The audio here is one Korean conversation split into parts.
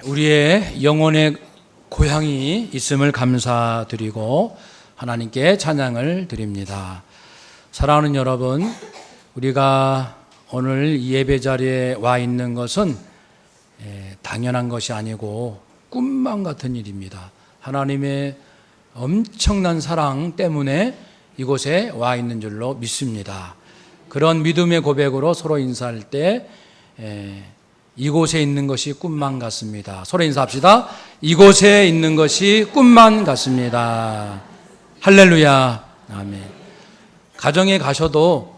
우리의 영혼의 고향이 있음을 감사드리고 하나님께 찬양을 드립니다. 사랑하는 여러분, 우리가 오늘 이 예배 자리에 와 있는 것은 당연한 것이 아니고 꿈만 같은 일입니다. 하나님의 엄청난 사랑 때문에 이곳에 와 있는 줄로 믿습니다. 그런 믿음의 고백으로 서로 인사할 때 이곳에 있는 것이 꿈만 같습니다. 서로 인사합시다. 이곳에 있는 것이 꿈만 같습니다. 할렐루야. 아멘. 가정에 가셔서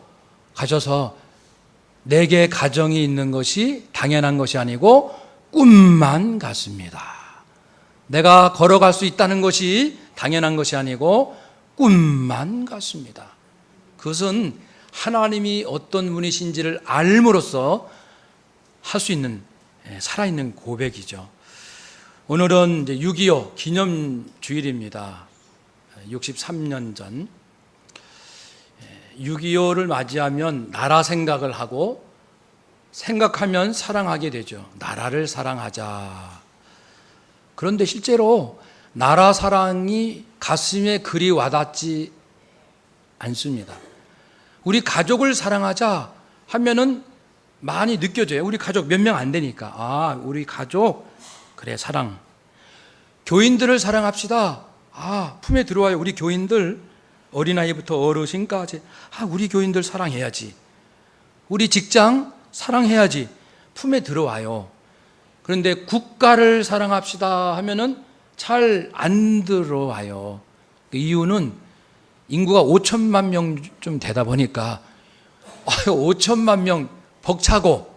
내게 가정이 있는 것이 당연한 것이 아니고 꿈만 같습니다. 내가 걸어갈 수 있다는 것이 당연한 것이 아니고 꿈만 같습니다. 그것은 하나님이 어떤 분이신지를 알므로써 할 수 있는 살아있는 고백이죠. 오늘은 6.25 기념주일입니다. 63년 전 6.25를 맞이하면 나라 생각을 하고 생각하면 사랑하게 되죠. 나라를 사랑하자. 그런데 실제로 나라 사랑이 가슴에 그리 와닿지 않습니다. 우리 가족을 사랑하자 하면은 많이 느껴져요. 우리 가족 몇 명 안 되니까. 우리 가족, 그래, 사랑. 교인들을 사랑합시다. 품에 들어와요. 우리 교인들, 어린아이부터 어르신까지. 우리 교인들 사랑해야지. 우리 직장 사랑해야지. 품에 들어와요. 그런데 국가를 사랑합시다 하면은 잘 안 들어와요. 그 이유는 인구가 5천만 명 좀 되다 보니까 5천만 명 벅차고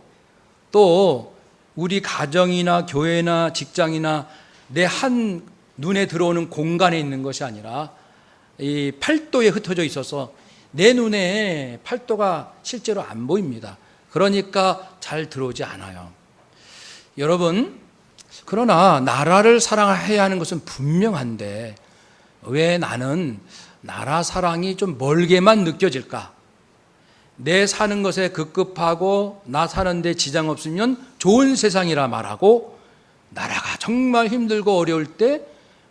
또 우리 가정이나 교회나 직장이나 내 한 눈에 들어오는 공간에 있는 것이 아니라 이 팔도에 흩어져 있어서 내 눈에 팔도가 실제로 안 보입니다. 그러니까 잘 들어오지 않아요. 여러분, 그러나 나라를 사랑해야 하는 것은 분명한데 왜 나는 나라 사랑이 좀 멀게만 느껴질까? 내 사는 것에 급급하고 나 사는데 지장 없으면 좋은 세상이라 말하고 나라가 정말 힘들고 어려울 때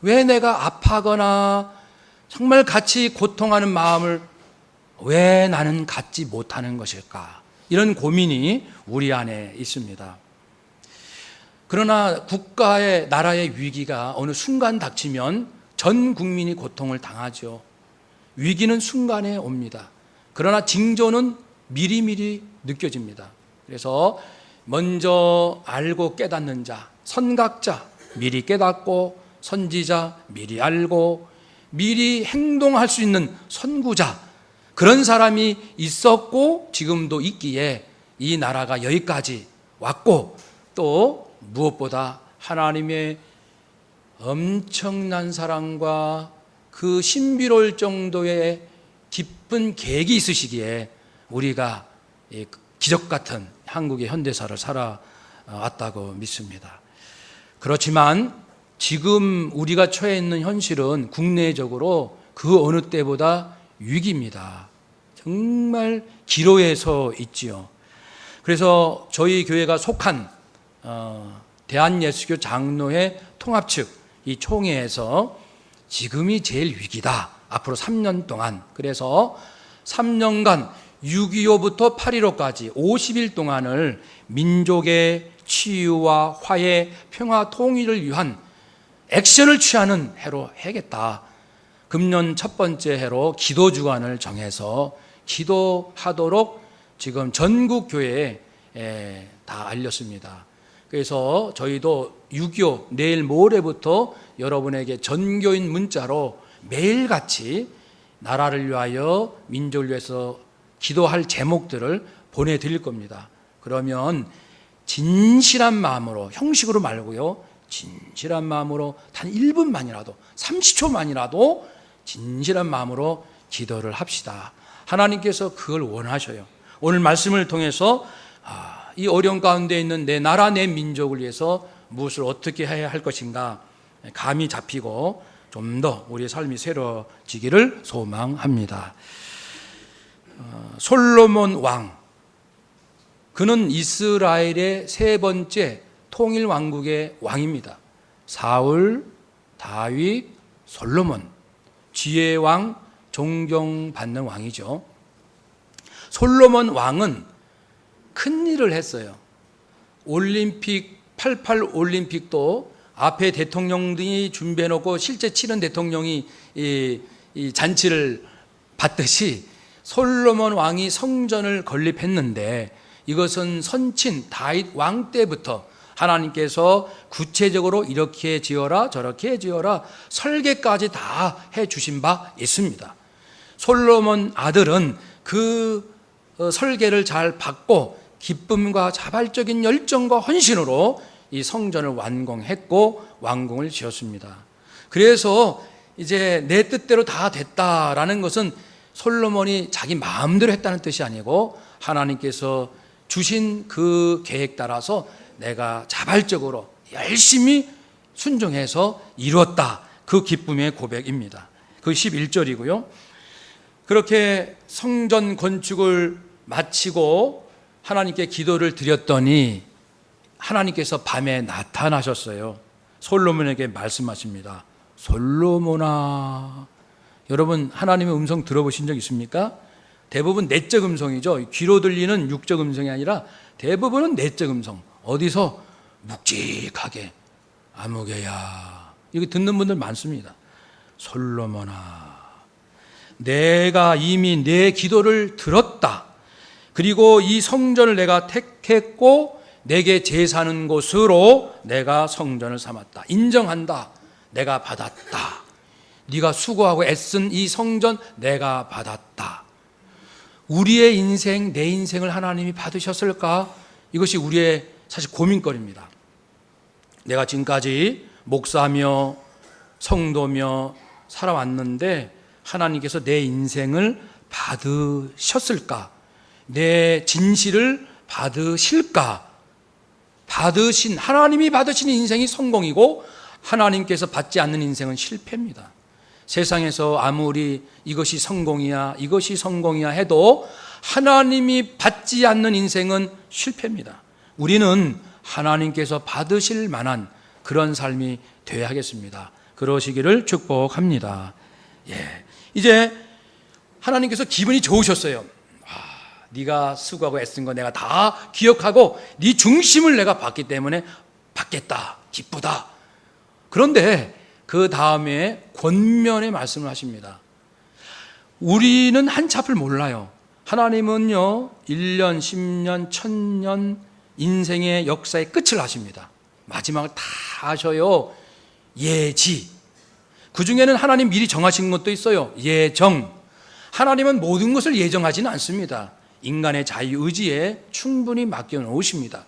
왜 내가 아파하거나 정말 같이 고통하는 마음을 왜 나는 갖지 못하는 것일까? 이런 고민이 우리 안에 있습니다. 그러나 국가의 나라의 위기가 어느 순간 닥치면 전 국민이 고통을 당하죠. 위기는 순간에 옵니다. 그러나 징조는 미리미리 느껴집니다. 그래서 먼저 알고 깨닫는 자, 선각자, 미리 깨닫고 선지자, 미리 알고 미리 행동할 수 있는 선구자, 그런 사람이 있었고 지금도 있기에 이 나라가 여기까지 왔고 또 무엇보다 하나님의 엄청난 사랑과 그 신비로울 정도의 깊은 계획이 있으시기에 우리가 기적 같은 한국의 현대사를 살아왔다고 믿습니다. 그렇지만 지금 우리가 처해 있는 현실은 국내적으로 그 어느 때보다 위기입니다. 정말 기로에 서 있지요. 그래서 저희 교회가 속한 대한예수교 장로회 통합측 이 총회에서 지금이 제일 위기다. 앞으로 3년 동안. 그래서 3년간 6.25부터 8.15까지 50일 동안을 민족의 치유와 화해, 평화, 통일을 위한 액션을 취하는 해로 해야겠다. 금년 첫 번째 해로 기도 주간을 정해서 기도하도록 지금 전국 교회에 다 알렸습니다. 그래서 저희도 6.25 내일 모레부터 여러분에게 전교인 문자로 매일같이 나라를 위하여 민족을 위해서 기도할 제목들을 보내드릴 겁니다. 그러면 진실한 마음으로, 형식으로 말고요, 진실한 마음으로 단 1분만이라도 30초만이라도 진실한 마음으로 기도를 합시다. 하나님께서 그걸 원하셔요. 오늘 말씀을 통해서 이 어려운 가운데 있는 내 나라 내 민족을 위해서 무엇을 어떻게 해야 할 것인가 감이 잡히고 좀 더 우리의 삶이 새로워지기를 소망합니다. 솔로몬 왕, 그는 이스라엘의 세 번째 통일 왕국의 왕입니다. 사울, 다윗, 솔로몬, 지혜의 왕, 존경받는 왕이죠. 솔로몬 왕은 큰 일을 했어요. 올림픽 88 올림픽도 앞에 대통령들이 준비해놓고 실제 치른 대통령이 이 잔치를 받듯이 솔로몬 왕이 성전을 건립했는데, 이것은 선친 다윗 왕 때부터 하나님께서 구체적으로 이렇게 지어라 저렇게 지어라 설계까지 다 해주신 바 있습니다. 솔로몬 아들은 그 설계를 잘 받고 기쁨과 자발적인 열정과 헌신으로 이 성전을 완공했고 왕궁을 지었습니다. 그래서 이제 내 뜻대로 다 됐다라는 것은 솔로몬이 자기 마음대로 했다는 뜻이 아니고, 하나님께서 주신 그 계획 따라서 내가 자발적으로 열심히 순종해서 이루었다, 그 기쁨의 고백입니다. 그 11절이고요. 그렇게 성전 건축을 마치고 하나님께 기도를 드렸더니 하나님께서 밤에 나타나셨어요. 솔로몬에게 말씀하십니다. 솔로몬아. 여러분, 하나님의 음성 들어보신 적 있습니까? 대부분 내적 음성이죠. 귀로 들리는 육적 음성이 아니라 대부분은 내적 음성. 어디서? 묵직하게, 아무개야. 이거 듣는 분들 많습니다. 솔로몬아, 내가 이미 내 기도를 들었다. 그리고 이 성전을 내가 택했고 내게 제사하는 곳으로 내가 성전을 삼았다. 인정한다. 내가 받았다. 네가 수고하고 애쓴 이 성전 내가 받았다. 우리의 인생, 내 인생을 하나님이 받으셨을까? 이것이 우리의 사실 고민거리입니다. 내가 지금까지 목사며 성도며 살아왔는데 하나님께서 내 인생을 받으셨을까? 내 진실을 받으실까? 하나님이 받으신 인생이 성공이고 하나님께서 받지 않는 인생은 실패입니다. 세상에서 아무리 이것이 성공이야 해도 하나님이 받지 않는 인생은 실패입니다. 우리는 하나님께서 받으실 만한 그런 삶이 되어야 하겠습니다. 그러시기를 축복합니다. 이제 하나님께서 기분이 좋으셨어요. 네가 수고하고 애쓴 거 내가 다 기억하고 네 중심을 내가 받기 때문에 받겠다, 기쁘다. 그런데 그 다음에 권면의 말씀을 하십니다. 우리는 한치 앞을 몰라요. 하나님은요 1년, 10년, 1000년 인생의 역사의 끝을 하십니다. 마지막을 다 하셔요. 예지. 그 중에는 하나님 미리 정하신 것도 있어요. 예정. 하나님은 모든 것을 예정하지는 않습니다. 인간의 자유의지에 충분히 맡겨놓으십니다.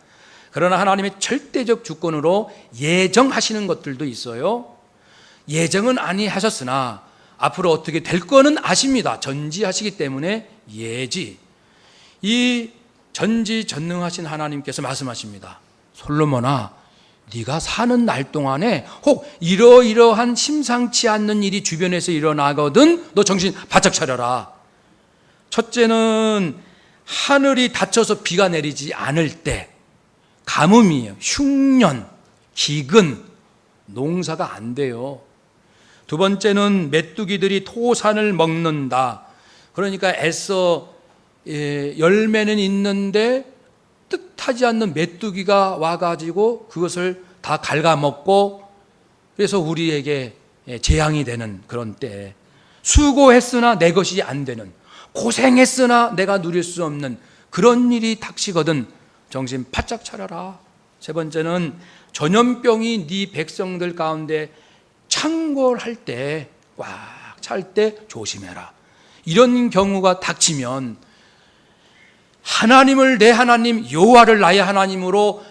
그러나 하나님의 절대적 주권으로 예정하시는 것들도 있어요. 예정은 아니하셨으나 앞으로 어떻게 될 거는 아십니다. 전지하시기 때문에 예지. 이 전지전능하신 하나님께서 말씀하십니다. 솔로몬아, 네가 사는 날 동안에 혹 이러이러한 심상치 않는 일이 주변에서 일어나거든 너 정신 바짝 차려라. 첫째는 하늘이 닫혀서 비가 내리지 않을 때, 가뭄이에요. 흉년, 기근, 농사가 안 돼요. 두 번째는 메뚜기들이 토산을 먹는다. 그러니까 애써 열매는 있는데 뜻하지 않는 메뚜기가 와가지고 그것을 다 갉아먹고, 그래서 우리에게 재앙이 되는 그런 때, 수고했으나 내 것이 안 되는, 고생했으나 내가 누릴 수 없는 그런 일이 닥치거든 정신 바짝 차려라. 세 번째는 전염병이 네 백성들 가운데 창궐할 때, 꽉 찰 때 조심해라. 이런 경우가 닥치면 하나님을 내 하나님 여호와를 나의 하나님으로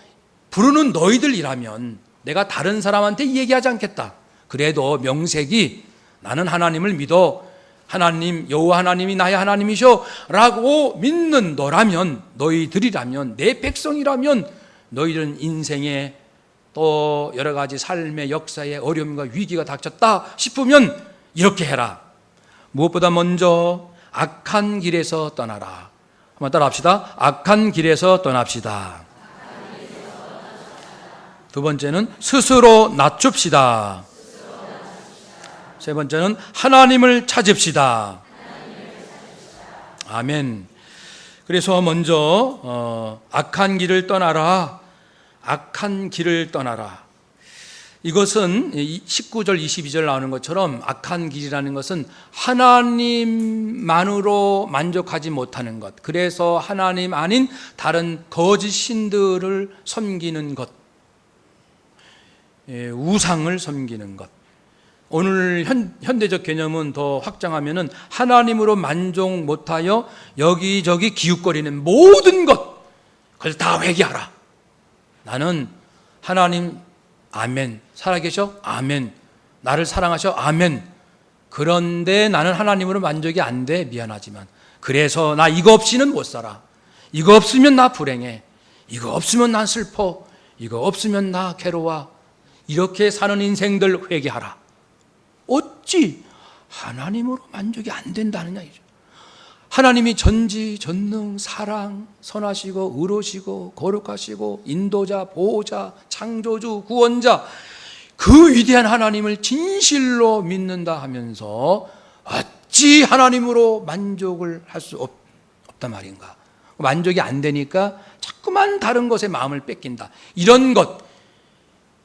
부르는 너희들이라면 내가 다른 사람한테 얘기하지 않겠다. 그래도 명색이 나는 하나님을 믿어, 하나님 여호와 하나님이 나의 하나님이셔 라고 믿는 너라면, 너희들이라면, 내 백성이라면 너희들은 인생에 또 여러 가지 삶의 역사에 어려움과 위기가 닥쳤다 싶으면 이렇게 해라. 무엇보다 먼저 악한 길에서 떠나라. 한번 따라 합시다. 악한 길에서 떠납시다. 두 번째는 스스로 낮춥시다. 세 번째는 하나님을 찾읍시다. 아멘. 그래서 먼저 악한 길을 떠나라. 악한 길을 떠나라. 이것은 19절 22절 나오는 것처럼 악한 길이라는 것은 하나님만으로 만족하지 못하는 것, 그래서 하나님 아닌 다른 거짓 신들을 섬기는 것, 우상을 섬기는 것. 오늘 현대적 개념은 더 확장하면은 하나님으로 만족 못하여 여기저기 기웃거리는 모든 것, 그걸 다 회개하라. 나는 하나님, 아멘. 살아계셔? 아멘. 나를 사랑하셔? 아멘. 그런데 나는 하나님으로 만족이 안 돼. 미안하지만. 그래서 나 이거 없이는 못 살아. 이거 없으면 나 불행해. 이거 없으면 난 슬퍼. 이거 없으면 나 괴로워. 이렇게 사는 인생들 회개하라. 어찌 하나님으로 만족이 안 된다느냐 이죠. 하나님이 전지전능, 사랑, 선하시고 의로우시고 거룩하시고 인도자, 보호자, 창조주, 구원자, 그 위대한 하나님을 진실로 믿는다 하면서 어찌 하나님으로 만족을 할 수 없단 말인가. 만족이 안 되니까 자꾸만 다른 것에 마음을 뺏긴다. 이런 것,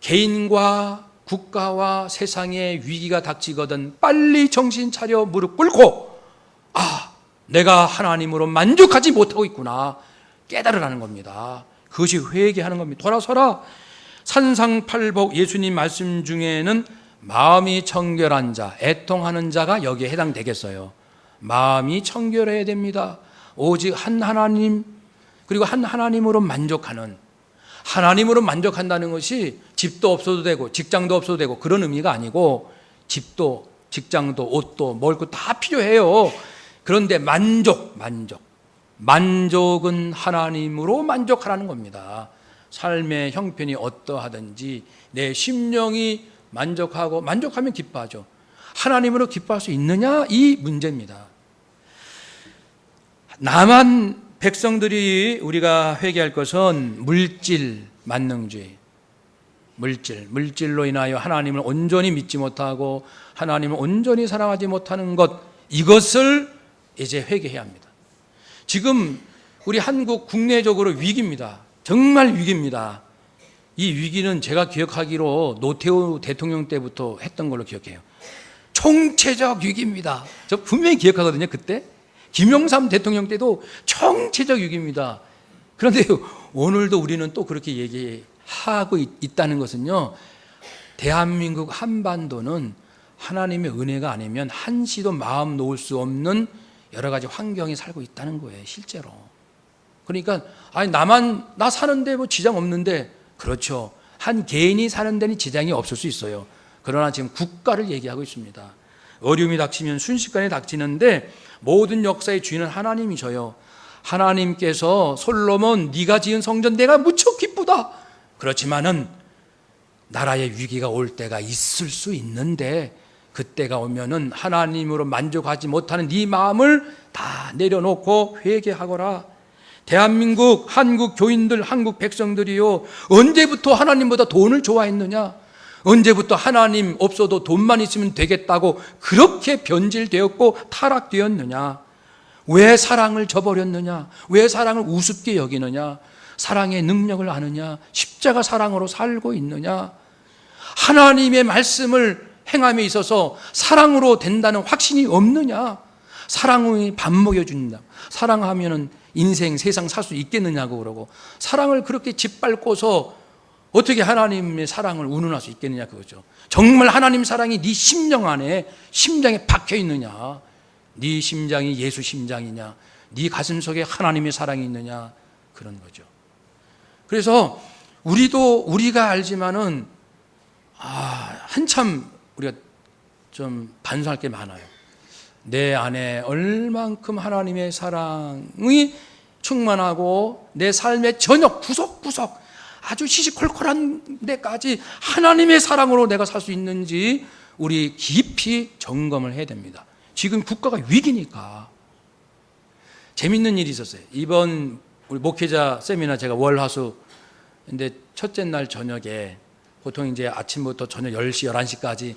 개인과 국가와 세상에 위기가 닥치거든 빨리 정신 차려 무릎 꿇고 내가 하나님으로 만족하지 못하고 있구나 깨달으라는 겁니다. 그것이 회개하는 겁니다. 돌아서라. 산상팔복 예수님 말씀 중에는 마음이 청결한 자, 애통하는 자가 여기에 해당되겠어요. 마음이 청결해야 됩니다. 오직 한 하나님, 그리고 한 하나님으로 만족하는, 하나님으로 만족한다는 것이 집도 없어도 되고 직장도 없어도 되고 그런 의미가 아니고, 집도 직장도 옷도 먹을 거 다 필요해요. 그런데 만족은 하나님으로 만족하라는 겁니다. 삶의 형편이 어떠하든지 내 심령이 만족하면 기뻐하죠. 하나님으로 기뻐할 수 있느냐, 이 문제입니다. 남한 백성들이 우리가 회개할 것은 물질, 만능주의, 물질로 인하여 하나님을 온전히 믿지 못하고 하나님을 온전히 사랑하지 못하는 것, 이것을 이제 회개해야 합니다. 지금 우리 한국 국내적으로 위기입니다. 정말 위기입니다. 이 위기는 제가 기억하기로 노태우 대통령 때부터 했던 걸로 기억해요. 총체적 위기입니다. 저 분명히 기억하거든요. 그때 김영삼 대통령 때도 총체적 위기입니다. 그런데 오늘도 우리는 또 그렇게 얘기하고 있다는 것은요, 대한민국 한반도는 하나님의 은혜가 아니면 한시도 마음 놓을 수 없는 여러 가지 환경이 살고 있다는 거예요, 실제로. 그러니까 나 사는데 뭐 지장 없는데, 그렇죠. 한 개인이 사는 데는 지장이 없을 수 있어요. 그러나 지금 국가를 얘기하고 있습니다. 어려움이 닥치면 순식간에 닥치는데 모든 역사의 주인은 하나님이셔요. 하나님께서 솔로몬, 네가 지은 성전 내가 무척 기쁘다. 그렇지만은 나라의 위기가 올 때가 있을 수 있는데, 그때가 오면은 하나님으로 만족하지 못하는 네 마음을 다 내려놓고 회개하거라. 대한민국, 한국 교인들, 한국 백성들이요, 언제부터 하나님보다 돈을 좋아했느냐? 언제부터 하나님 없어도 돈만 있으면 되겠다고 그렇게 변질되었고 타락되었느냐? 왜 사랑을 저버렸느냐? 왜 사랑을 우습게 여기느냐? 사랑의 능력을 아느냐? 십자가 사랑으로 살고 있느냐? 하나님의 말씀을 행함에 있어서 사랑으로 된다는 확신이 없느냐? 사랑이 밥 먹여준다. 사랑하면은 인생, 세상 살 수 있겠느냐고 그러고, 사랑을 그렇게 짓밟고서 어떻게 하나님의 사랑을 운운할 수 있겠느냐 그거죠. 정말 하나님 사랑이 네 심령 안에, 심장에 박혀 있느냐? 네 심장이 예수 심장이냐? 네 가슴 속에 하나님의 사랑이 있느냐? 그런 거죠. 그래서 우리가 알지만은 한참 우리가 좀 반성할 게 많아요. 내 안에 얼만큼 하나님의 사랑이 충만하고 내 삶의 전역 구석구석 아주 시시콜콜한 데까지 하나님의 사랑으로 내가 살 수 있는지 우리 깊이 점검을 해야 됩니다. 지금 국가가 위기니까. 재밌는 일이 있었어요. 이번 우리 목회자 세미나 제가 월화수 근데 첫째 날 저녁에 보통 이제 아침부터 저녁 10시, 11시까지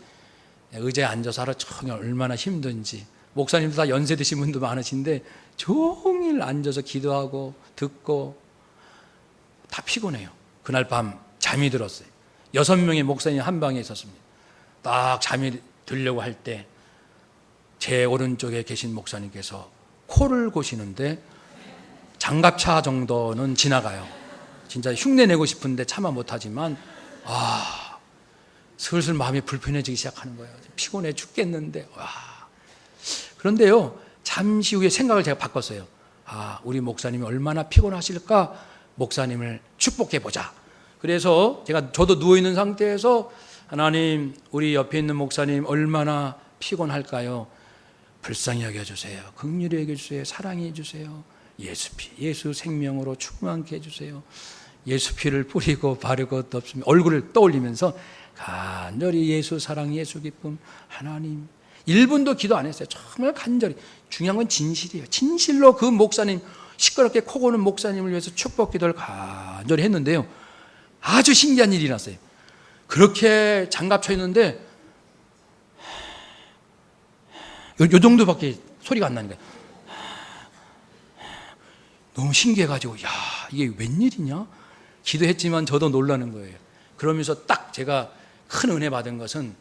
의자에 앉아서 하루 종일 얼마나 힘든지, 목사님도 다 연세 드신 분도 많으신데 종일 앉아서 기도하고 듣고 다 피곤해요. 그날 밤 잠이 들었어요. 6명의 목사님 한 방에 있었습니다. 딱 잠이 들려고 할 때 제 오른쪽에 계신 목사님께서 코를 고시는데 장갑차 정도는 지나가요. 진짜 흉내내고 싶은데 차마 못하지만 슬슬 마음이 불편해지기 시작하는 거예요. 피곤해 죽겠는데 그런데요, 잠시 후에 생각을 제가 바꿨어요. 우리 목사님이 얼마나 피곤하실까, 목사님을 축복해보자. 그래서 저도 누워있는 상태에서 하나님, 우리 옆에 있는 목사님 얼마나 피곤할까요? 불쌍히 여겨주세요. 긍휼히 여겨주세요. 사랑해 주세요. 예수 피, 예수 생명으로 충만케 해주세요. 예수 피를 뿌리고 바를 것도 없습니다. 얼굴을 떠올리면서 간절히 예수 사랑, 예수 기쁨, 하나님. 1분도 기도 안 했어요. 정말 간절히. 중요한 건 진실이에요. 진실로 그 목사님, 시끄럽게 코 고는 목사님을 위해서 축복 기도를 간절히 했는데요, 아주 신기한 일이 일어났어요. 그렇게 장갑 쳐 있는데 요 정도밖에 소리가 안 나는 거예요. 너무 신기해가지고 이게 웬일이냐? 기도했지만 저도 놀라는 거예요. 그러면서 딱 제가 큰 은혜 받은 것은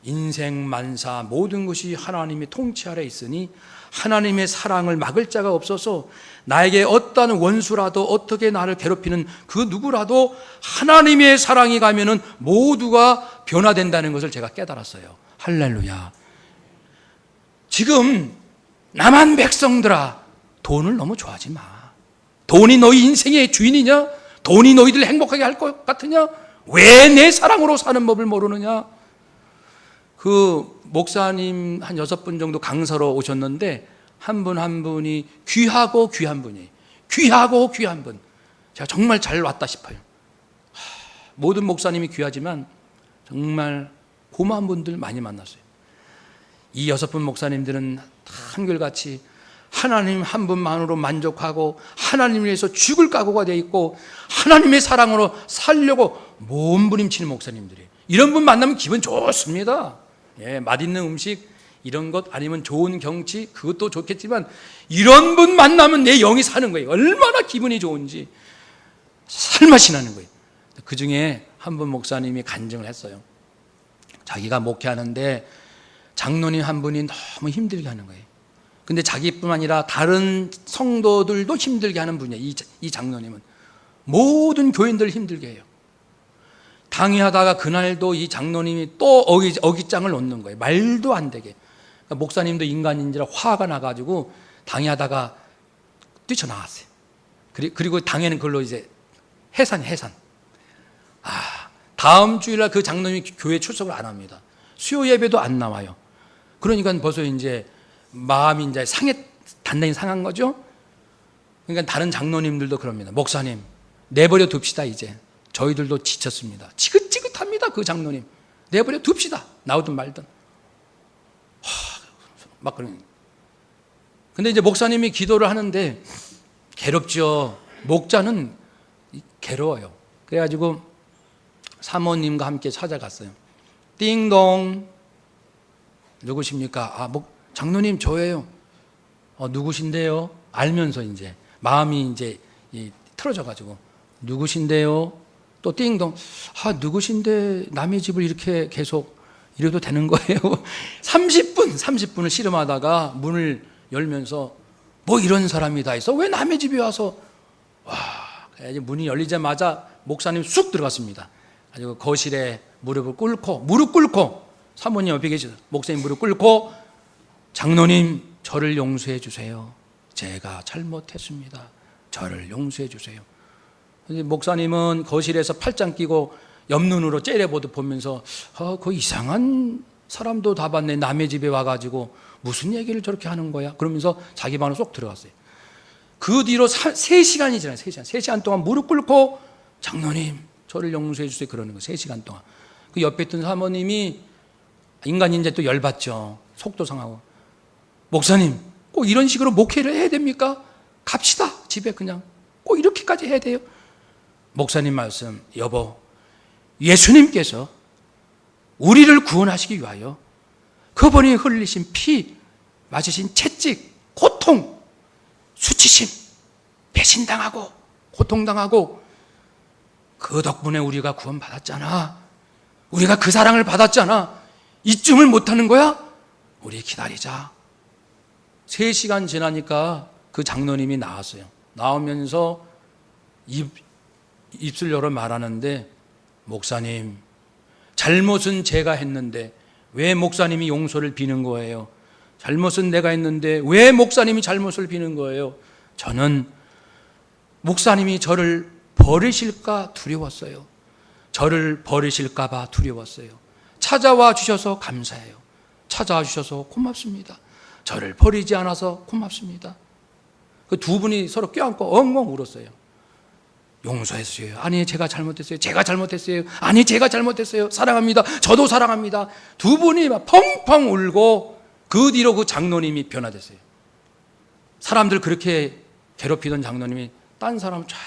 인생 만사 모든 것이 하나님의 통치 아래 있으니 하나님의 사랑을 막을 자가 없어서 나에게 어떤 원수라도 어떻게 나를 괴롭히는 그 누구라도 하나님의 사랑이 가면은 모두가 변화된다는 것을 제가 깨달았어요. 할렐루야. 지금 남한 백성들아, 돈을 너무 좋아하지 마. 돈이 너희 인생의 주인이냐? 돈이 너희들 행복하게 할 것 같으냐? 왜 내 사랑으로 사는 법을 모르느냐? 그 목사님 한 6분 정도 강사로 오셨는데 한 분 한 분이 귀하고 귀한 분이에요. 귀하고 귀한 분. 제가 정말 잘 왔다 싶어요. 모든 목사님이 귀하지만 정말 고마운 분들 많이 만났어요. 이 6분 목사님들은 한결같이 하나님 한 분만으로 만족하고 하나님을 위해서 죽을 각오가 되어 있고 하나님의 사랑으로 살려고 몸부림치는 목사님들이에요. 이런 분 만나면 기분 좋습니다. 맛있는 음식 이런 것 아니면 좋은 경치 그것도 좋겠지만 이런 분 만나면 내 영이 사는 거예요. 얼마나 기분이 좋은지 살맛이 나는 거예요. 그 중에 한 분 목사님이 간증을 했어요. 자기가 목회하는데 장로님 한 분이 너무 힘들게 하는 거예요. 근데 자기뿐만 아니라 다른 성도들도 힘들게 하는 분이에요. 이 장로님은 모든 교인들을 힘들게 해요. 당회하다가 그날도 이 장로님이 또 어깃장을 놓는 거예요. 말도 안 되게. 그러니까 목사님도 인간인지라 화가 나가지고 당회하다가 뛰쳐나왔어요. 그리고 당회는 그걸로 이제 해산. 다음 주일날 그 장로님이 교회 출석을 안 합니다. 수요 예배도 안 나와요. 그러니까 벌써 이제 마음이 이제 단단히 상한 거죠. 그러니까 다른 장로님들도 그럽니다. 목사님, 내버려 둡시다. 이제 저희들도 지쳤습니다. 지긋지긋합니다. 그 장로님 내버려 둡시다. 나오든 말든. 막 그러는. 근데 이제 목사님이 기도를 하는데 괴롭죠. 목자는 괴로워요. 그래가지고 사모님과 함께 찾아갔어요. 띵동. 누구십니까? 장로님 저예요. 누구신데요? 알면서 이제 마음이 이제 틀어져가지고 누구신데요? 또 띵동. 누구신데 남의 집을 이렇게 계속 이래도 되는 거예요? 30분을 씨름하다가 문을 열면서 뭐 이런 사람이 다 있어? 왜 남의 집에 와서? 문이 열리자마자 목사님 쑥 들어갔습니다. 그리고 거실에 무릎 꿇고 사모님 옆에 계시죠. 목사님 무릎 꿇고 장로님 저를 용서해 주세요. 제가 잘못했습니다. 저를 용서해 주세요. 목사님은 거실에서 팔짱 끼고 옆눈으로 째려보듯 보면서 그 이상한 사람도 다 봤네. 남의 집에 와가지고 무슨 얘기를 저렇게 하는 거야? 그러면서 자기 방으로 쏙 들어갔어요. 그 뒤로 3시간이 지나요. 3시간 동안 무릎 꿇고 장로님 저를 용서해 주세요. 그러는 거예요. 3시간 동안. 그 옆에 있던 사모님이 인간인지 또 열받죠. 속도 상하고. 목사님 꼭 이런 식으로 목회를 해야 됩니까? 갑시다. 집에 그냥 꼭 이렇게까지 해야 돼요? 목사님 말씀, 여보, 예수님께서 우리를 구원하시기 위하여 그분이 흘리신 피, 맞으신 채찍, 고통, 수치심, 배신당하고 고통당하고 그 덕분에 우리가 구원받았잖아. 우리가 그 사랑을 받았잖아. 이쯤을 못하는 거야? 우리 기다리자. 3시간 지나니까 그 장로님이 나왔어요. 나오면서 입술 열어 말하는데, 목사님, 잘못은 제가 했는데 왜 목사님이 용서를 비는 거예요? 잘못은 내가 했는데 왜 목사님이 잘못을 비는 거예요? 저는 목사님이 저를 버리실까 두려웠어요. 저를 버리실까 봐 두려웠어요. 찾아와 주셔서 감사해요. 찾아와 주셔서 고맙습니다. 저를 버리지 않아서 고맙습니다. 그 두 분이 서로 껴안고 엉엉 울었어요. 용서했어요. 아니, 제가 잘못했어요. 제가 잘못했어요. 아니, 제가 잘못했어요. 사랑합니다. 저도 사랑합니다. 두 분이 막 펑펑 울고 그 뒤로 그 장로님이 변화됐어요. 사람들 그렇게 괴롭히던 장로님이 딴 사람 쫙.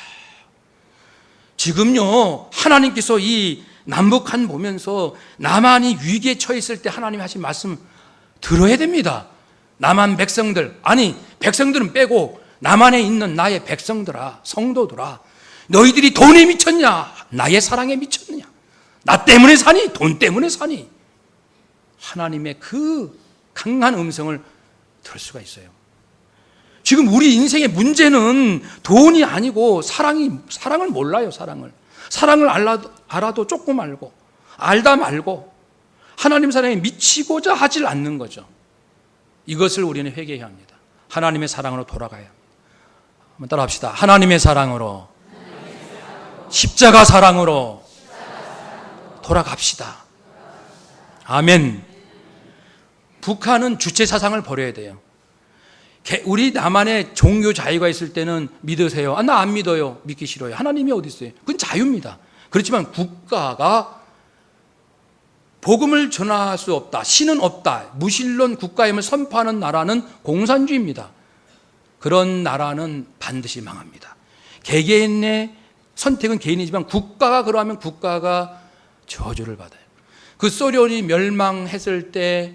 지금요, 하나님께서 이 남북한 보면서 남한이 위기에 처했을 때 하나님 하신 말씀 들어야 됩니다. 남한 백성들, 아니 백성들은 빼고 남한에 있는 나의 백성들아, 성도들아, 너희들이 돈에 미쳤냐? 나의 사랑에 미쳤느냐? 나 때문에 사니? 돈 때문에 사니? 하나님의 그 강한 음성을 들을 수가 있어요. 지금 우리 인생의 문제는 돈이 아니고 사랑을 몰라요. 사랑을 알아도 조금 알고, 알다 말고 하나님 사랑에 미치고자 하질 않는 거죠. 이것을 우리는 회개해야 합니다. 하나님의 사랑으로 돌아가야 합니다. 한번 따라 합시다. 하나님의 사랑으로, 십자가 사랑으로 돌아갑시다. 아멘. 북한은 주체 사상을 버려야 돼요. 우리 남한에 종교 자유가 있을 때는 믿으세요. 나 안 믿어요. 믿기 싫어요. 하나님이 어디 있어요? 그건 자유입니다. 그렇지만 국가가 복음을 전할 수 없다, 신은 없다, 무신론 국가임을 선포하는 나라는 공산주의입니다. 그런 나라는 반드시 망합니다. 개개인의 선택은 개인이지만 국가가 그러하면 국가가 저주를 받아요. 그 소련이 멸망했을 때,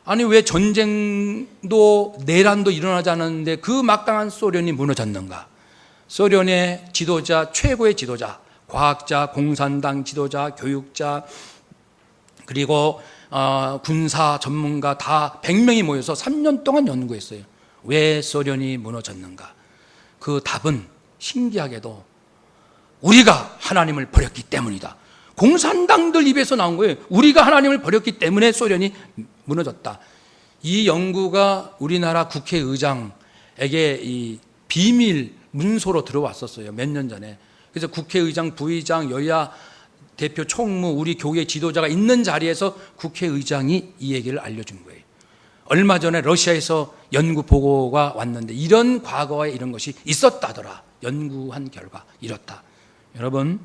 아니 왜 전쟁도 내란도 일어나지 않았는데 그 막강한 소련이 무너졌는가? 소련의 지도자, 최고의 지도자, 과학자, 공산당 지도자, 교육자, 그리고 군사 전문가 다 100명이 모여서 3년 동안 연구했어요. 왜 소련이 무너졌는가? 그 답은 신기하게도 우리가 하나님을 버렸기 때문이다. 공산당들 입에서 나온 거예요. 우리가 하나님을 버렸기 때문에 소련이 무너졌다. 이 연구가 우리나라 국회의장에게 이 비밀 문서로 들어왔었어요. 몇 년 전에. 그래서 국회의장, 부의장, 여야 대표, 총무, 우리 교회 지도자가 있는 자리에서 국회의장이 이 얘기를 알려준 거예요. 얼마 전에 러시아에서 연구 보고가 왔는데 이런 과거에 이런 것이 있었다더라. 연구한 결과 이렇다. 여러분,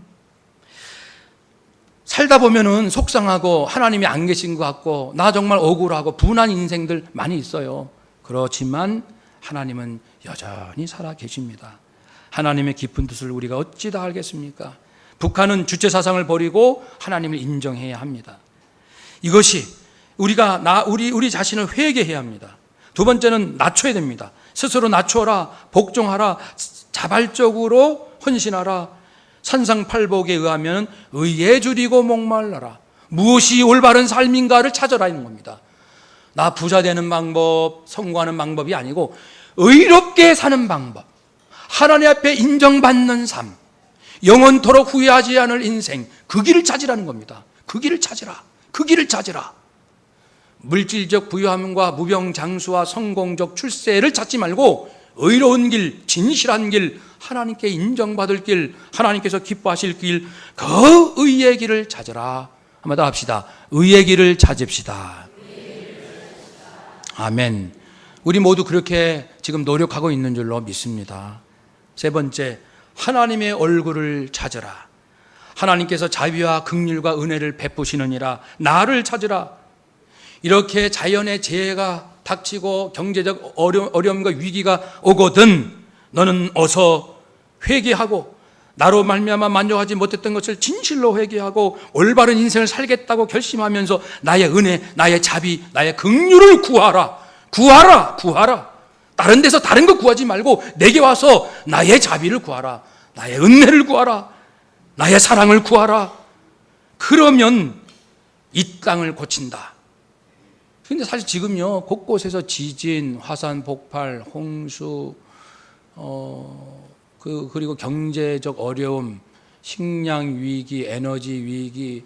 살다 보면은 속상하고 하나님이 안 계신 것 같고 나 정말 억울하고 분한 인생들 많이 있어요. 그렇지만 하나님은 여전히 살아 계십니다. 하나님의 깊은 뜻을 우리가 어찌 다 알겠습니까? 북한은 주체 사상을 버리고 하나님을 인정해야 합니다. 이것이 우리 자신을 회개해야 합니다. 두 번째는 낮춰야 됩니다. 스스로 낮춰라, 복종하라, 자발적으로 헌신하라. 산상팔복에 의하면 의에 줄이고 목말라라. 무엇이 올바른 삶인가를 찾아라 있는 겁니다. 나 부자 되는 방법, 성공하는 방법이 아니고 의롭게 사는 방법, 하나님 앞에 인정받는 삶, 영원토록 후회하지 않을 인생, 그 길을 찾으라는 겁니다. 그 길을 찾으라. 그 길을 찾으라. 물질적 부유함과 무병장수와 성공적 출세를 찾지 말고 의로운 길, 진실한 길, 하나님께 인정받을 길, 하나님께서 기뻐하실 길, 그 의의 길을 찾으라. 한번 더 합시다. 의의 길을 찾읍시다. 아멘. 우리 모두 그렇게 지금 노력하고 있는 줄로 믿습니다. 세 번째, 하나님의 얼굴을 찾으라. 하나님께서 자비와 긍휼과 은혜를 베푸시느니라. 나를 찾으라. 이렇게 자연의 재해가 닥치고 경제적 어려움과 위기가 오거든 너는 어서 회개하고 나로 말미암아 만족하지 못했던 것을 진실로 회개하고 올바른 인생을 살겠다고 결심하면서 나의 은혜, 나의 자비, 나의 긍휼을 구하라. 구하라. 구하라. 다른 데서 다른 거 구하지 말고 내게 와서 나의 자비를 구하라. 나의 은혜를 구하라. 나의 사랑을 구하라. 그러면 이 땅을 고친다. 근데 사실 지금요, 곳곳에서 지진, 화산 폭발, 홍수, 그리고 경제적 어려움, 식량 위기, 에너지 위기,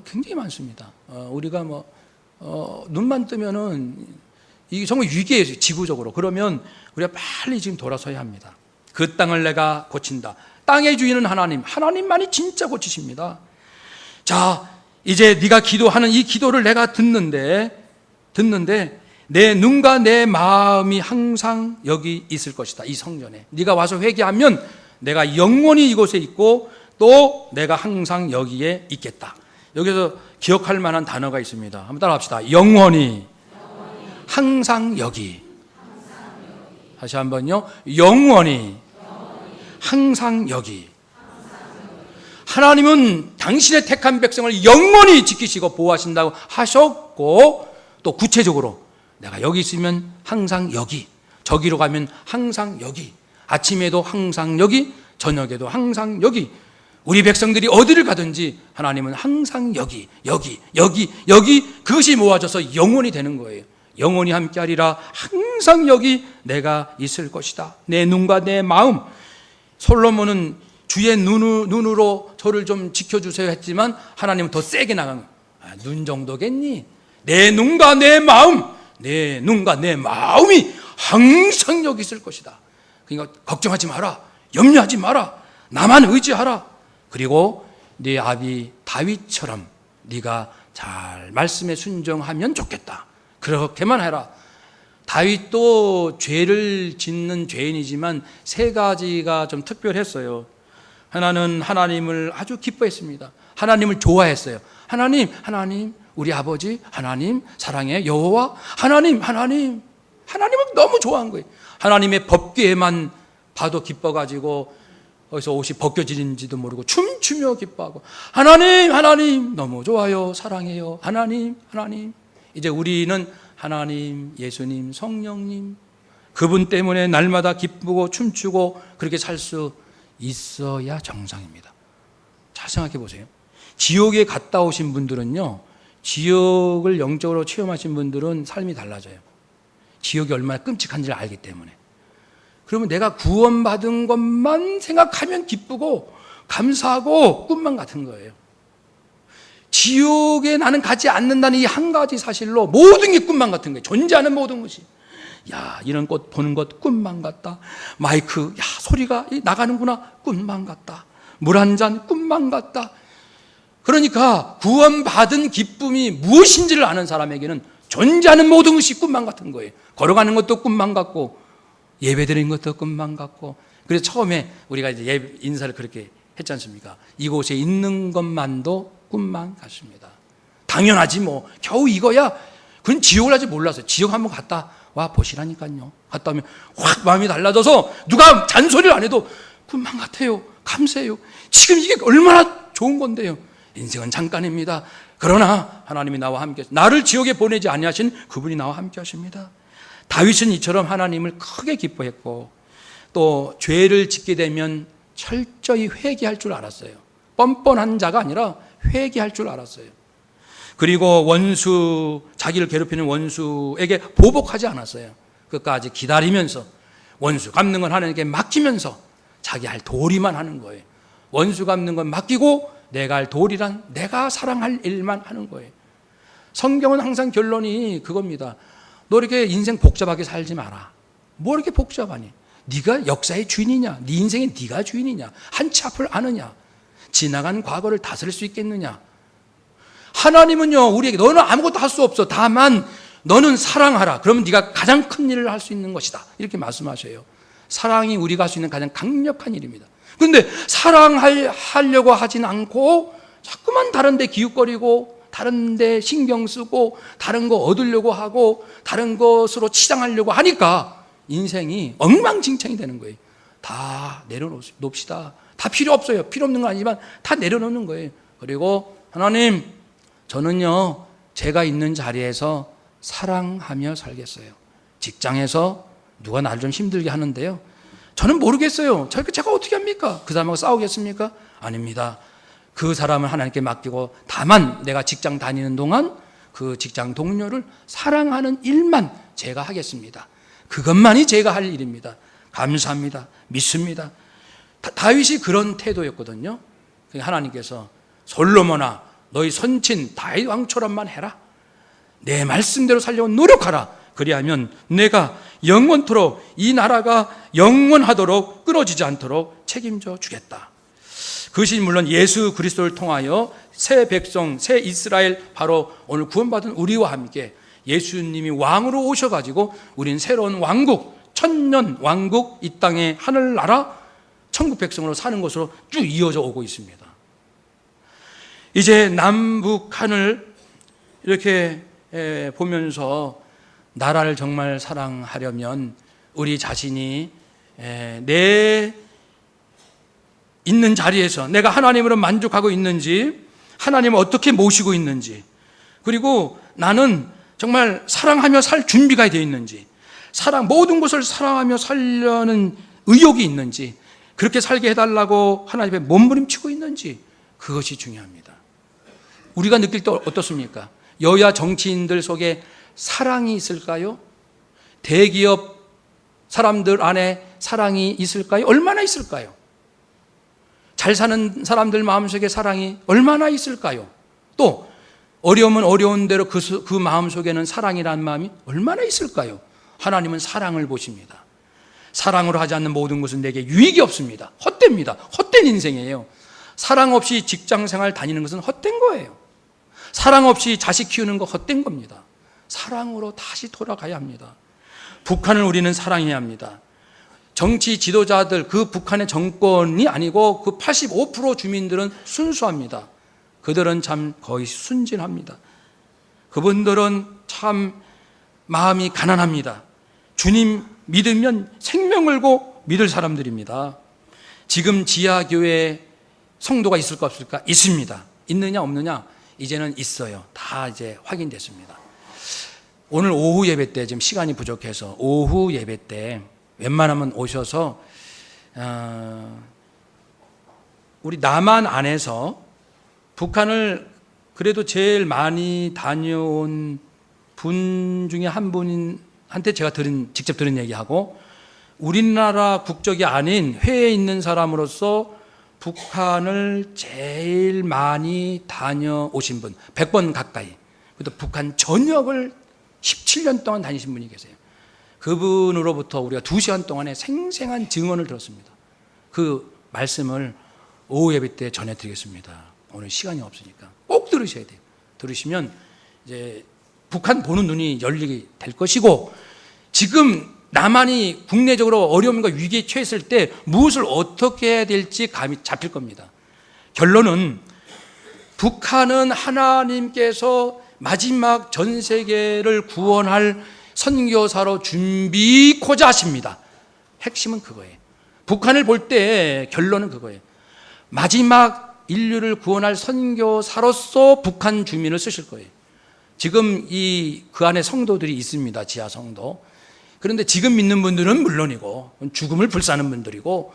굉장히 많습니다. 우리가 눈만 뜨면은 이게 정말 위기예요, 지구적으로. 그러면 우리가 빨리 지금 돌아서야 합니다. 그 땅을 내가 고친다. 땅의 주인은 하나님, 하나님만이 진짜 고치십니다. 자, 이제 네가 기도하는 이 기도를 내가 듣는데 내 눈과 내 마음이 항상 여기 있을 것이다. 이 성전에 네가 와서 회개하면 내가 영원히 이곳에 있고 또 내가 항상 여기에 있겠다. 여기서 기억할 만한 단어가 있습니다. 한번 따라합시다. 영원히, 항상 여기. 다시 한번요. 영원히, 항상 여기. 하나님은 당신의 택한 백성을 영원히 지키시고 보호하신다고 하셨고, 또 구체적으로 내가 여기 있으면 항상 여기, 저기로 가면 항상 여기, 아침에도 항상 여기, 저녁에도 항상 여기. 우리 백성들이 어디를 가든지 하나님은 항상 여기, 여기, 여기, 여기. 그것이 모아져서 영원히 되는 거예요. 영원히 함께하리라. 항상 여기 내가 있을 것이다. 내 눈과 내 마음. 솔로몬은 주의 눈으로 저를 좀 지켜주세요 했지만 하나님은 더 세게 나간 거예요. 눈 정도겠니? 내 눈과 내 마음, 내 눈과 내 마음이 항상 여기 있을 것이다. 그러니까 걱정하지 마라. 염려하지 마라. 나만 의지하라. 그리고 네 아비 다윗처럼 네가 잘 말씀에 순종하면 좋겠다. 그렇게만 해라. 다윗도 죄를 짓는 죄인이지만 세 가지가 좀 특별했어요. 하나는 하나님을 아주 기뻐했습니다. 하나님을 좋아했어요. 하나님, 우리 아버지, 하나님, 사랑의 여호와, 하나님을 너무 좋아한 거예요. 하나님의 법궤만 봐도 기뻐가지고 어디서 옷이 벗겨지는지도 모르고 춤추며 기뻐하고, 하나님 너무 좋아요, 사랑해요, 하나님. 이제 우리는 하나님, 예수님, 성령님, 그분 때문에 날마다 기쁘고 춤추고 그렇게 살 수 있어야 정상입니다. 잘 생각해 보세요. 지옥에 갔다 오신 분들은요, 지옥을 영적으로 체험하신 분들은 삶이 달라져요. 지옥이 얼마나 끔찍한지를 알기 때문에. 그러면 내가 구원받은 것만 생각하면 기쁘고 감사하고 꿈만 같은 거예요. 지옥에 나는 가지 않는다는 이 한 가지 사실로 모든 게 꿈만 같은 거예요. 존재하는 모든 것이. 야, 이런 꽃 보는 것 꿈만 같다. 마이크, 야, 소리가 나가는구나. 꿈만 같다. 물 한 잔 꿈만 같다. 그러니까 구원받은 기쁨이 무엇인지를 아는 사람에게는 존재하는 모든 것이 꿈만 같은 거예요. 걸어가는 것도 꿈만 같고 예배드리는 것도 꿈만 같고. 그래서 처음에 우리가 이제 인사를 그렇게 했지 않습니까? 이곳에 있는 것만도 꿈만 같습니다. 당연하지 뭐. 겨우 이거야. 그건 지옥을 아직 몰라서. 지옥 한번 갔다 와 보시라니까요. 갔다 오면 확 마음이 달라져서 누가 잔소리를 안 해도 꿈만 같아요. 감사해요. 지금 이게 얼마나 좋은 건데요. 인생은 잠깐입니다. 그러나 하나님이 나와 함께, 나를 지옥에 보내지 아니하신 그분이 나와 함께 하십니다. 다윗은 이처럼 하나님을 크게 기뻐했고, 또 죄를 짓게 되면 철저히 회개할 줄 알았어요. 뻔뻔한 자가 아니라 회개할 줄 알았어요. 그리고 자기를 괴롭히는 원수에게 보복하지 않았어요. 끝까지 기다리면서 원수 갚는 건 하나님께 맡기면서 자기 할 도리만 하는 거예요. 원수 갚는 건 맡기고 내가 할 도리란 내가 사랑할 일만 하는 거예요. 성경은 항상 결론이 그겁니다. 너 이렇게 인생 복잡하게 살지 마라. 뭐 이렇게 복잡하니? 네가 역사의 주인이냐? 네 인생에 네가 주인이냐? 한 치 앞을 아느냐? 지나간 과거를 다스릴 수 있겠느냐? 하나님은요, 우리에게 너는 아무것도 할 수 없어. 다만 너는 사랑하라. 그러면 네가 가장 큰 일을 할 수 있는 것이다. 이렇게 말씀하셔요. 사랑이 우리가 할 수 있는 가장 강력한 일입니다. 그런데 사랑하려고 하진 않고 자꾸만 다른 데 기웃거리고 다른 데 신경 쓰고 다른 거 얻으려고 하고 다른 것으로 치장하려고 하니까 인생이 엉망진창이 되는 거예요. 다 내려놓읍시다. 다 필요 없어요. 필요 없는 건 아니지만 다 내려놓는 거예요. 그리고 하나님, 저는요 제가 있는 자리에서 사랑하며 살겠어요. 직장에서 누가 나를 좀 힘들게 하는데요, 저는 모르겠어요. 제가 어떻게 합니까? 그 사람하고 싸우겠습니까? 아닙니다. 그 사람을 하나님께 맡기고 다만 내가 직장 다니는 동안 그 직장 동료를 사랑하는 일만 제가 하겠습니다. 그것만이 제가 할 일입니다. 감사합니다. 믿습니다. 다윗이 그런 태도였거든요. 하나님께서 솔로몬아, 너희 선친 다윗 왕처럼만 해라. 내 말씀대로 살려고 노력하라. 그리하면 내가 영원토록 이 나라가 영원하도록 끊어지지 않도록 책임져 주겠다. 그것이 물론 예수 그리스도를 통하여 새 백성, 새 이스라엘, 바로 오늘 구원받은 우리와 함께 예수님이 왕으로 오셔가지고 우린 새로운 왕국, 천년 왕국, 이 땅의 하늘나라 천국 백성으로 사는 것으로 쭉 이어져 오고 있습니다. 이제 남북한을 이렇게 보면서 나라를 정말 사랑하려면 우리 자신이 내 있는 자리에서 내가 하나님으로 만족하고 있는지, 하나님을 어떻게 모시고 있는지, 그리고 나는 정말 사랑하며 살 준비가 되어 있는지, 모든 것을 사랑하며 살려는 의욕이 있는지, 그렇게 살게 해달라고 하나님의 몸부림치고 있는지, 그것이 중요합니다. 우리가 느낄 때 어떻습니까? 여야 정치인들 속에 사랑이 있을까요? 대기업 사람들 안에 사랑이 있을까요? 얼마나 있을까요? 잘 사는 사람들 마음속에 사랑이 얼마나 있을까요? 또 어려우면 어려운 대로 그 마음속에는 사랑이라는 마음이 얼마나 있을까요? 하나님은 사랑을 보십니다. 사랑으로 하지 않는 모든 것은 내게 유익이 없습니다. 헛됩니다. 헛된 인생이에요. 사랑 없이 직장생활 다니는 것은 헛된 거예요. 사랑 없이 자식 키우는 거 헛된 겁니다. 사랑으로 다시 돌아가야 합니다. 북한을 우리는 사랑해야 합니다. 정치 지도자들, 그 북한의 정권이 아니고 그 85% 주민들은 순수합니다. 그들은 참 거의 순진합니다. 그분들은 참 마음이 가난합니다. 주님 믿으면 생명 걸고 믿을 사람들입니다. 지금 지하교회 성도가 있을까 없을까? 있습니다. 있느냐 없느냐? 이제는 있어요. 다 이제 확인됐습니다. 오늘 오후 예배 때 지금 시간이 부족해서 오후 예배 때 웬만하면 오셔서 우리 남한 안에서 북한을 그래도 제일 많이 다녀온 분 중에 한 분한테 제가 직접 들은 얘기하고, 우리나라 국적이 아닌 해외에 있는 사람으로서 북한을 제일 많이 다녀오신 분, 100번 가까이, 그래도 북한 전역을 17년 동안 다니신 분이 계세요. 그분으로부터 우리가 2시간 동안에 생생한 증언을 들었습니다. 그 말씀을 오후 예배 때 전해드리겠습니다. 오늘 시간이 없으니까 꼭 들으셔야 돼요. 들으시면 이제 북한 보는 눈이 열리게 될 것이고, 지금 남한이 국내적으로 어려움과 위기에 처했을 때 무엇을 어떻게 해야 될지 감이 잡힐 겁니다. 결론은 북한은 하나님께서 마지막 전 세계를 구원할 선교사로 준비코자 하십니다. 핵심은 그거예요. 북한을 볼 때 결론은 그거예요. 마지막 인류를 구원할 선교사로서 북한 주민을 쓰실 거예요. 지금 그 안에 성도들이 있습니다. 지하 성도. 그런데 지금 믿는 분들은 물론이고 죽음을 불사하는 분들이고,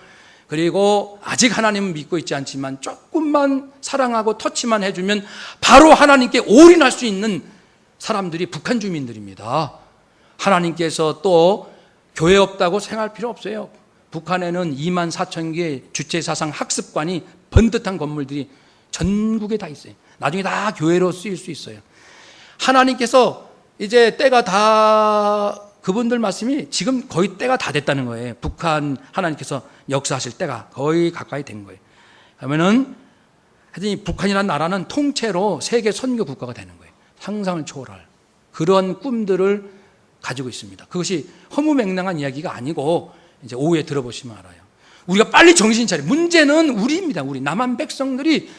그리고 아직 하나님은 믿고 있지 않지만 조금만 사랑하고 터치만 해주면 바로 하나님께 올인할 수 있는 사람들이 북한 주민들입니다. 하나님께서 또 교회 없다고 생각할 필요 없어요. 북한에는 24,000개의 주체사상 학습관이 번듯한 건물들이 전국에 다 있어요. 나중에 다 교회로 쓰일 수 있어요. 하나님께서 이제 때가 다, 그분들 말씀이 지금 거의 때가 다 됐다는 거예요. 북한 하나님께서 역사하실 때가 거의 가까이 된 거예요. 그러면은 하여튼 북한이라는 나라는 통째로 세계 선교 국가가 되는 거예요. 상상을 초월할 그런 꿈들을 가지고 있습니다. 그것이 허무맹랑한 이야기가 아니고 이제 오후에 들어보시면 알아요. 우리가 빨리 정신 차려. 문제는 우리입니다. 우리 남한 백성들이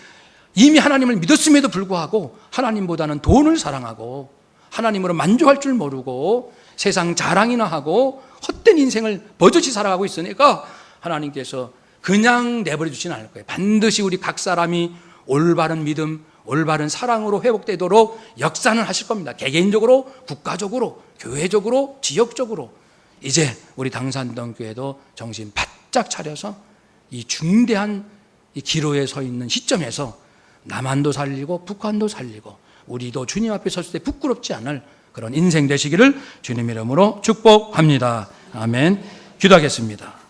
이미 하나님을 믿었음에도 불구하고 하나님보다는 돈을 사랑하고 하나님으로 만족할 줄 모르고 세상 자랑이나 하고 헛된 인생을 버젓이 살아가고 있으니까 하나님께서 그냥 내버려 주지는 않을 거예요. 반드시 우리 각 사람이 올바른 믿음, 올바른 사랑으로 회복되도록 역사는 하실 겁니다. 개개인적으로, 국가적으로, 교회적으로, 지역적으로. 이제 우리 당산동 교회도 정신 바짝 차려서 이 중대한 이 기로에 서 있는 시점에서 남한도 살리고 북한도 살리고 우리도 주님 앞에 섰을 때 부끄럽지 않을 그런 인생 되시기를 주님 이름으로 축복합니다. 아멘. 기도하겠습니다.